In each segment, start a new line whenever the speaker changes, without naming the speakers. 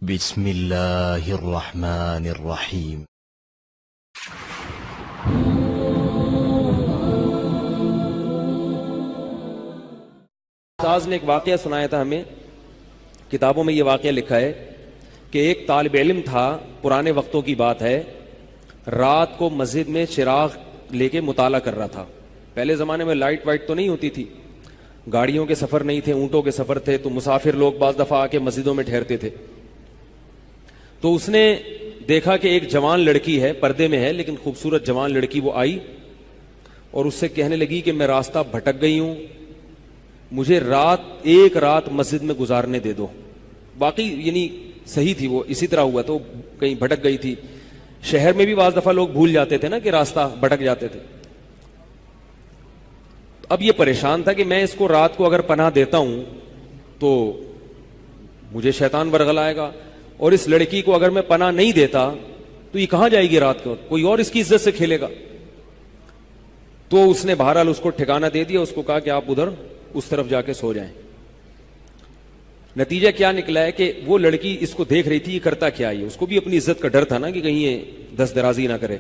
بسم اللہ الرحمن الرحیم۔
استاذ نے ایک واقعہ سنایا تھا ہمیں، کتابوں میں یہ واقعہ لکھا ہے کہ ایک طالب علم تھا، پرانے وقتوں کی بات ہے، رات کو مسجد میں چراغ لے کے مطالعہ کر رہا تھا۔ پہلے زمانے میں لائٹ وائٹ تو نہیں ہوتی تھی، گاڑیوں کے سفر نہیں تھے، اونٹوں کے سفر تھے، تو مسافر لوگ بعض دفعہ آ کے مسجدوں میں ٹھہرتے تھے۔ تو اس نے دیکھا کہ ایک جوان لڑکی ہے، پردے میں ہے لیکن خوبصورت جوان لڑکی، وہ آئی اور اس سے کہنے لگی کہ میں راستہ بھٹک گئی ہوں، مجھے ایک رات مسجد میں گزارنے دے دو۔ باقی یعنی صحیح تھی، وہ اسی طرح ہوا تو کہیں بھٹک گئی تھی۔ شہر میں بھی بعض دفعہ لوگ بھول جاتے تھے نا کہ راستہ بھٹک جاتے تھے۔ اب یہ پریشان تھا کہ میں اس کو رات کو اگر پناہ دیتا ہوں تو مجھے شیطان ورغلائے گا، اور اس لڑکی کو اگر میں پناہ نہیں دیتا تو یہ کہاں جائے گی رات کو، کوئی اور اس کی عزت سے کھیلے گا۔ تو اس نے بہرحال اس کو ٹھکانہ دے دیا، اس کو کہا کہ آپ ادھر اس طرف جا کے سو جائیں۔ نتیجہ کیا نکلا ہے کہ وہ لڑکی اس کو دیکھ رہی تھی، یہ کرتا کیا ہے، اس کو بھی اپنی عزت کا ڈر تھا نا کہ کہیں یہ دست درازی نہ کرے۔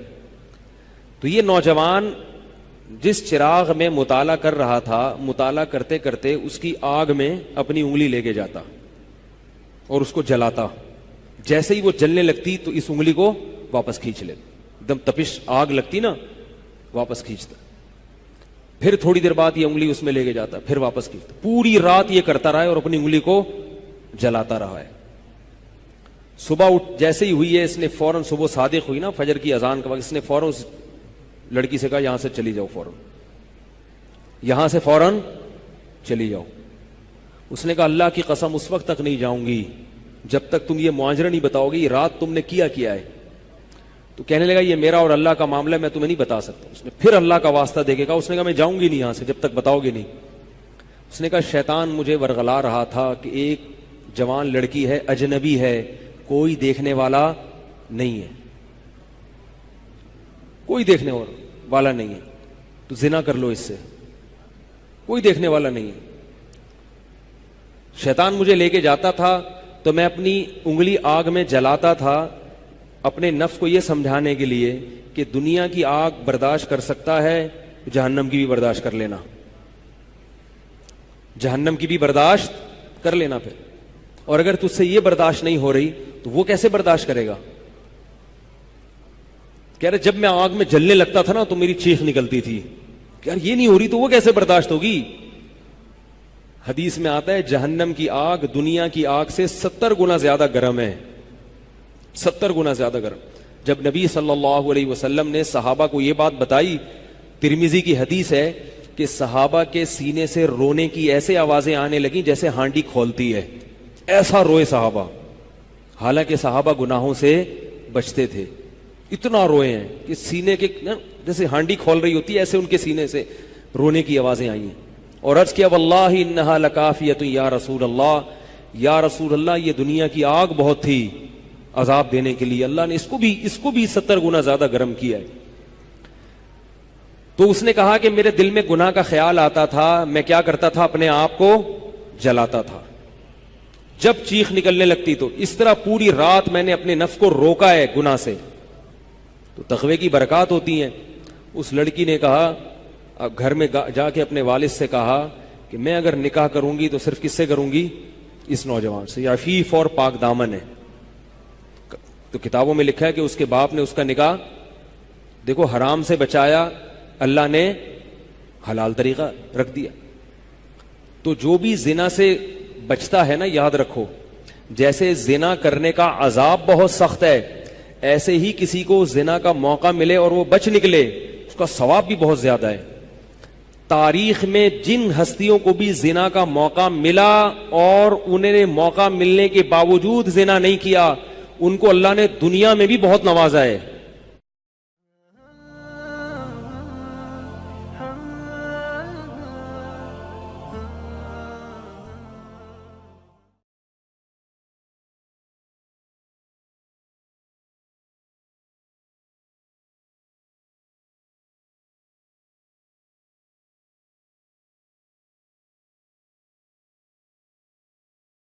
تو یہ نوجوان جس چراغ میں مطالعہ کر رہا تھا، مطالعہ کرتے کرتے اس کی آگ میں اپنی انگلی لے کے جاتا اور اس کو جلاتا۔ جیسے ہی وہ جلنے لگتی تو اس انگلی کو واپس کھینچ لیتا، ایک دم تپش آگ لگتی نا، واپس کھینچتا۔ پھر تھوڑی دیر بعد یہ انگلی اس میں لے کے جاتا، پھر واپس کھینچتا۔ پوری رات یہ کرتا رہا ہے اور اپنی انگلی کو جلاتا رہا ہے۔ صبح جیسے ہی ہوئی ہے، اس نے فوراً، صبح صادق ہوئی نا فجر کی اذان کا وقت، اس نے فوراً اس لڑکی سے کہا یہاں سے چلی جاؤ، فوراً یہاں سے فوراً چلی جاؤ۔ اس نے کہا اللہ کی قسم اس وقت تک نہیں جاؤں گی جب تک تم یہ معاجرہ نہیں بتاؤ گے، یہ رات تم نے کیا ہے۔ تو کہنے لگا یہ میرا اور اللہ کا معاملہ ہے، میں تمہیں نہیں بتا سکتا۔ اس نے پھر اللہ کا واسطہ دے کے کہا، اس نے کہا میں جاؤں گی نہیں یہاں سے جب تک بتاؤ گے نہیں۔ اس نے کہا شیطان مجھے ورغلا رہا تھا کہ ایک جوان لڑکی ہے، اجنبی ہے، کوئی دیکھنے والا نہیں ہے، کوئی دیکھنے والا نہیں ہے، تو زنا کر لو اس سے، کوئی دیکھنے والا نہیں ہے۔ شیطان مجھے لے کے جاتا تھا تو میں اپنی انگلی آگ میں جلاتا تھا، اپنے نفس کو یہ سمجھانے کے لیے کہ دنیا کی آگ برداشت کر سکتا ہے، جہنم کی بھی برداشت کر لینا، جہنم کی بھی برداشت کر لینا۔ پھر اور اگر تجھ سے یہ برداشت نہیں ہو رہی تو وہ کیسے برداشت کرے گا؟ کہہ رہے جب میں آگ میں جلنے لگتا تھا نا تو میری چیخ نکلتی تھی کہ یار یہ نہیں ہو رہی تو وہ کیسے برداشت ہوگی۔ حدیث میں آتا ہے جہنم کی آگ دنیا کی آگ سے 70 گنا زیادہ گرم ہے، 70 گنا زیادہ گرم۔ جب نبی صلی اللہ علیہ وسلم نے صحابہ کو یہ بات بتائی، ترمذی کی حدیث ہے کہ صحابہ کے سینے سے رونے کی ایسے آوازیں آنے لگیں جیسے ہانڈی کھولتی ہے، ایسا روئے صحابہ، حالانکہ صحابہ گناہوں سے بچتے تھے، اتنا روئے ہیں کہ سینے کے جیسے ہانڈی کھول رہی ہوتی ہے ایسے ان کے سینے سے رونے کی آوازیں آئی ہیں۔ اور عرض کیا واللہ انہا لکافیۃ یا رسول اللہ، یا رسول اللہ یہ دنیا کی آگ بہت تھی عذاب دینے کے لیے، اللہ نے اس کو بھی 70 گنا زیادہ گرم کیا ہے۔ تو اس نے کہا کہ میرے دل میں گناہ کا خیال آتا تھا، میں کیا کرتا تھا، اپنے آپ کو جلاتا تھا جب چیخ نکلنے لگتی۔ تو اس طرح پوری رات میں نے اپنے نفس کو روکا ہے گناہ سے۔ تو تقوی کی برکات ہوتی ہیں۔ اس لڑکی نے کہا، اب گھر میں جا کے اپنے والد سے کہا کہ میں اگر نکاح کروں گی تو صرف کس سے کروں گی، اس نوجوان سے، عفیف اور پاک دامن ہے۔ تو کتابوں میں لکھا ہے کہ اس کے باپ نے اس کا نکاح دیکھو حرام سے بچایا، اللہ نے حلال طریقہ رکھ دیا۔ تو جو بھی زنا سے بچتا ہے نا، یاد رکھو جیسے زنا کرنے کا عذاب بہت سخت ہے، ایسے ہی کسی کو زنا کا موقع ملے اور وہ بچ نکلے اس کا ثواب بھی بہت زیادہ ہے۔ تاریخ میں جن ہستیوں کو بھی زنا کا موقع ملا اور انہیں نے موقع ملنے کے باوجود زنا نہیں کیا، ان کو اللہ نے دنیا میں بھی بہت نوازا ہے۔